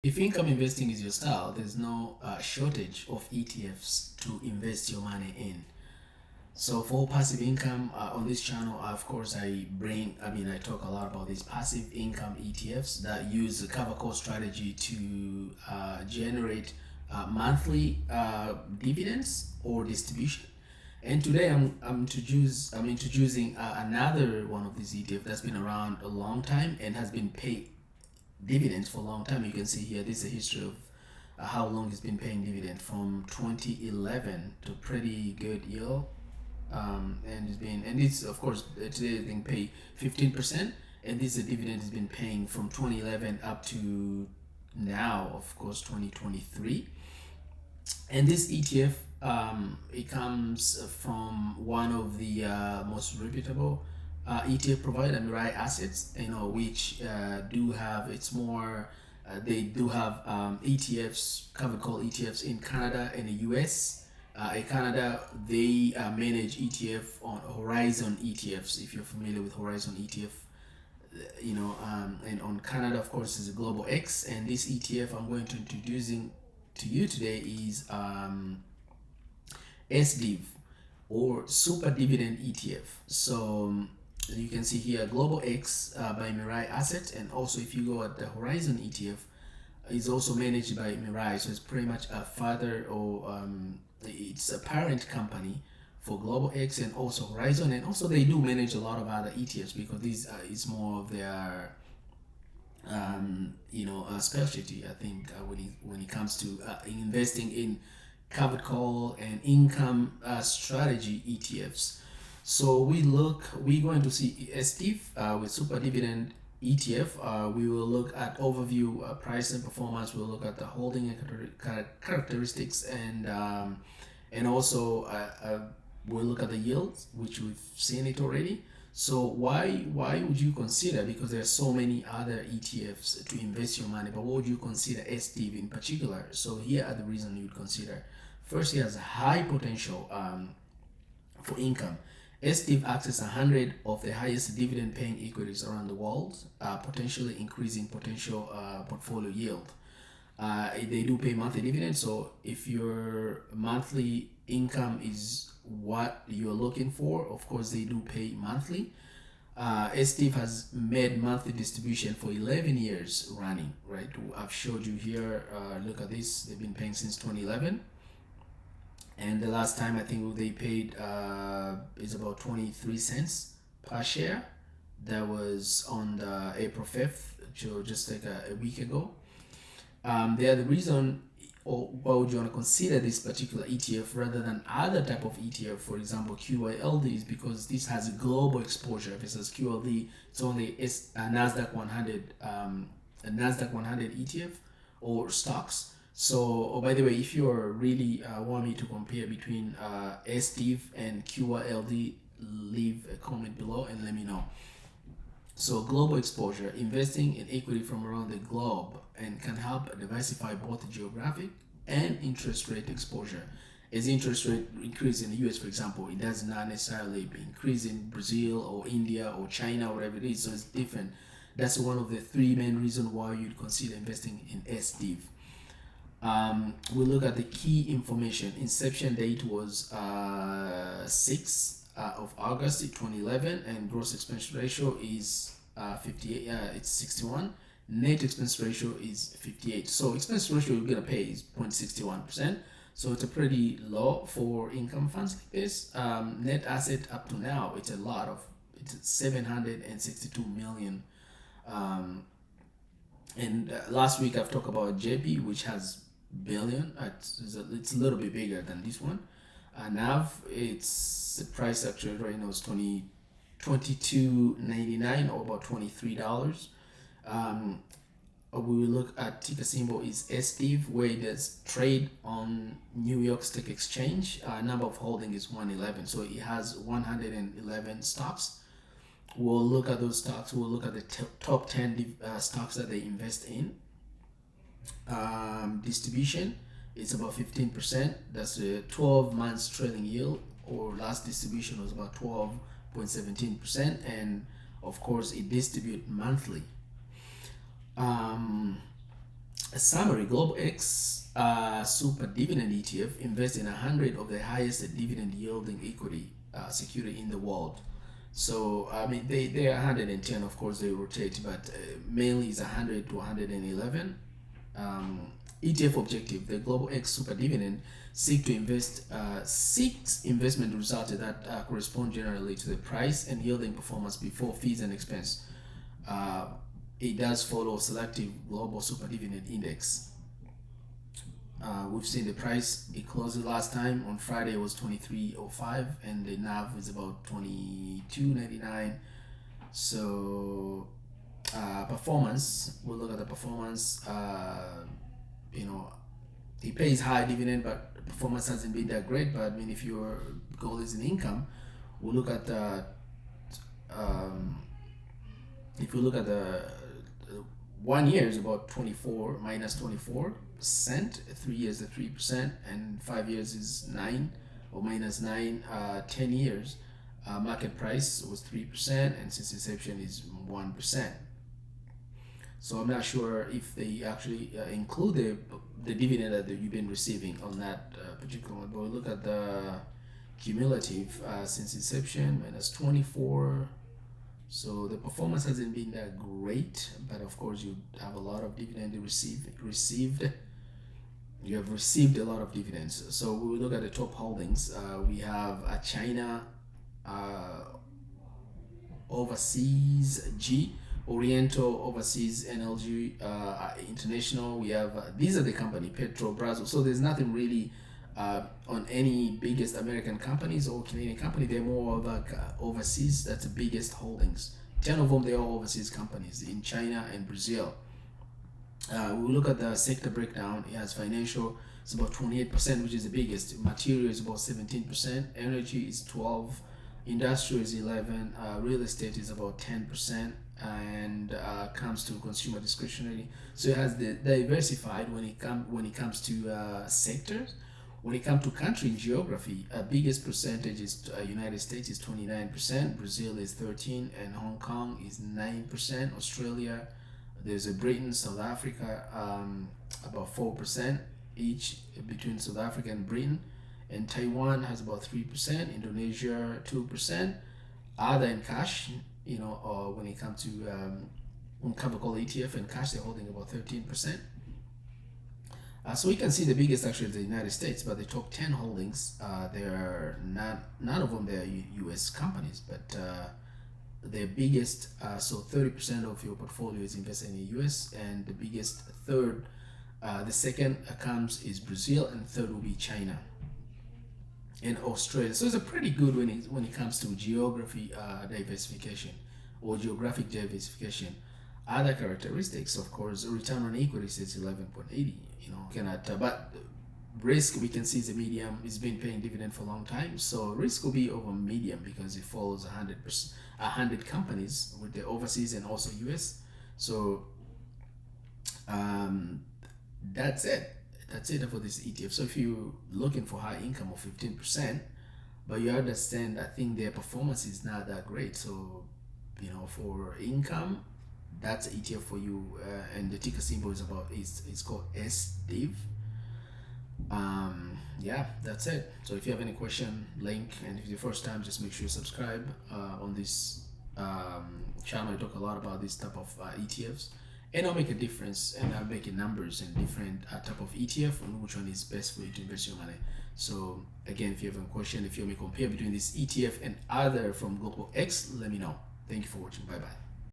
If income investing is your style, there's no shortage of ETFs to invest your money in. So for passive income on this channel, of course, I talk a lot about these passive income ETFs that use the cover call strategy to generate monthly dividends or distribution. And today I'm introducing another one of these ETF that's been around a long time and has been paid dividends for a long time. You can see here this is a history of how long it's been paying dividend from 2011 to pretty good yield. And it's of course today it's being paid 15%, and this is a dividend has been paying from 2011 up to now, of course, 2023. And this ETF, it comes from one of the most reputable ETF provider, Mirai Assets, which do have it's more. They do have ETFs, covered call ETFs in Canada and the US. In Canada, they manage ETF on Horizon ETFs. If you're familiar with Horizon ETF, and on Canada, of course, is a Global X. And this ETF I'm going to introducing to you today is SDIV or SuperDividend ETF. So you can see here Global X by Mirai Asset, and also if you go at the Horizon ETF, is also managed by Mirai. So it's pretty much a father or it's a parent company for Global X and also Horizon, and also they do manage a lot of other ETFs because this is more of their specialty. I think when it comes to investing in covered call and income strategy ETFs. So we're going to see SDIV with super dividend ETF. We will look at overview, price and performance. We'll look at the holding characteristics, and also we'll look at the yields, which we've seen it already. So why would you consider, because there are so many other ETFs to invest your money, but what would you consider SDIV in particular? So here are the reasons you would consider. First, it has a high potential for income. SDIV accesses 100 of the highest dividend paying equities around the world, potentially increasing potential portfolio yield. They do pay monthly dividends, so if your monthly income is what you're looking for, of course they do pay monthly. SDIV has made monthly distribution for 11 years running, right? I've showed you here, look at this, they've been paying since 2011. And the last time I think they paid is about 23 cents per share. That was on the April 5th, so just like a week ago. The other reason, or why would you want to consider this particular ETF rather than other type of ETF, for example QYLD, is because this has a global exposure. If it says QLD, it's only a Nasdaq 100, a Nasdaq 100 ETF or stocks. So, oh, by the way, if you really want me to compare between SDIV and QYLD, leave a comment below and let me know. So global exposure, investing in equity from around the globe, and can help diversify both geographic and interest rate exposure. As interest rate increase in the US, for example, it does not necessarily increase in Brazil or India or China or whatever it is, so it's different. That's one of the three main reasons why you'd consider investing in SDIV. We'll look at the key information. Inception date was 6 of August 2011, and gross expense ratio is 58. It's 61. Net expense ratio is 58. So expense ratio you're gonna pay is 0.61%. So it's a pretty low for income funds like this. Net asset up to now, it's it's 762 million. And last week I've talked about JP, which has billion. It's a little bit bigger than this one. NAV, it's the price actually right now is $22.99 or about $23. We will look at ticker symbol is SDIV, where it does trade on New York Stock Exchange. Number of holding is 111, so it has 111 stocks. We'll look at those stocks. We'll look at the top 10 stocks that they invest in. Distribution, it's about 15%. That's the 12 months trailing yield, or last distribution was about 12.17%, and of course it distributes monthly. A summary: Global X SuperDividend ETF invests in 100 of the highest dividend yielding equity security in the world. So I mean, they are 110, of course they rotate, but mainly is 100 to 111. ETF objective: the Global X Super Dividend seeks investment results that correspond generally to the price and yielding performance before fees and expense. Uh, it does follow selective global super dividend index. We've seen the price, it closed last time on Friday, it was 23.05, and the NAV is about 22.99. So performance, we'll look at the performance. You know, it pays high dividend, but performance hasn't been that great. But I mean, if your goal is in income, we'll look at the if you look at the 1 year is about 24 minus 24%, 3 years is 3%, and 5 years is 9 or minus 9. 10 years market price was 3%, and since inception is 1%. So I'm not sure if they actually include the dividend that you've been receiving on that particular one. But we look at the cumulative since inception, minus 24. So the performance hasn't been that great, but of course you have a lot of dividend received. You have received a lot of dividends. So we will look at the top holdings. We have China Overseas G, Oriental Overseas NLG International. We have these are the company Petro Brazil. So there's nothing really on any biggest American companies or Canadian company. They're more of like overseas. That's the biggest holdings. 10 of them, they're all overseas companies in China and Brazil. We look at the sector breakdown. It has financial, it's about 28%, which is the biggest. Material is about 17%. Energy is 12%. Industrial is 11%. Real estate is about 10%. And comes to consumer discretionary. So it has the diversified when it comes to sectors. When it comes to country and geography, biggest percentage is United States is 29%, Brazil is 13%, and Hong Kong is 9%. Australia, there's a Britain, South Africa, about 4% each between South Africa and Britain, and Taiwan has about 3%, Indonesia 2%. Other and cash, when it comes to covered call ETF and cash, they're holding about 13%. So we can see the biggest actually is the United States, but the top 10 holdings, they're none of them they're U.S. companies, but the biggest, so 30% of your portfolio is invested in the U.S., and the biggest third, the second comes is Brazil, and third will be China and Australia. So it's a pretty good when it comes to geography diversification or geographic diversification. Other characteristics, of course, return on equity is 11.80. But risk we can see is a medium. It's been paying dividend for a long time, so risk will be over medium because it follows 100 companies with the overseas and also US. So that's it. That's it for this ETF. So if you're looking for high income of 15%, but you understand, I think their performance is not that great. So for income, that's an ETF for you, and the ticker symbol is it's called SDIV. Yeah, that's it. So if you have any question, link, and if it's your first time, just make sure you subscribe on this channel. I talk a lot about this type of ETFs, and I'll make a difference, and I'll make numbers and different type of ETF and which one is best for you to invest your money. So again, if you have a question, if you want me to compare between this ETF and other from Global X, let me know. Thank you for watching. Bye bye.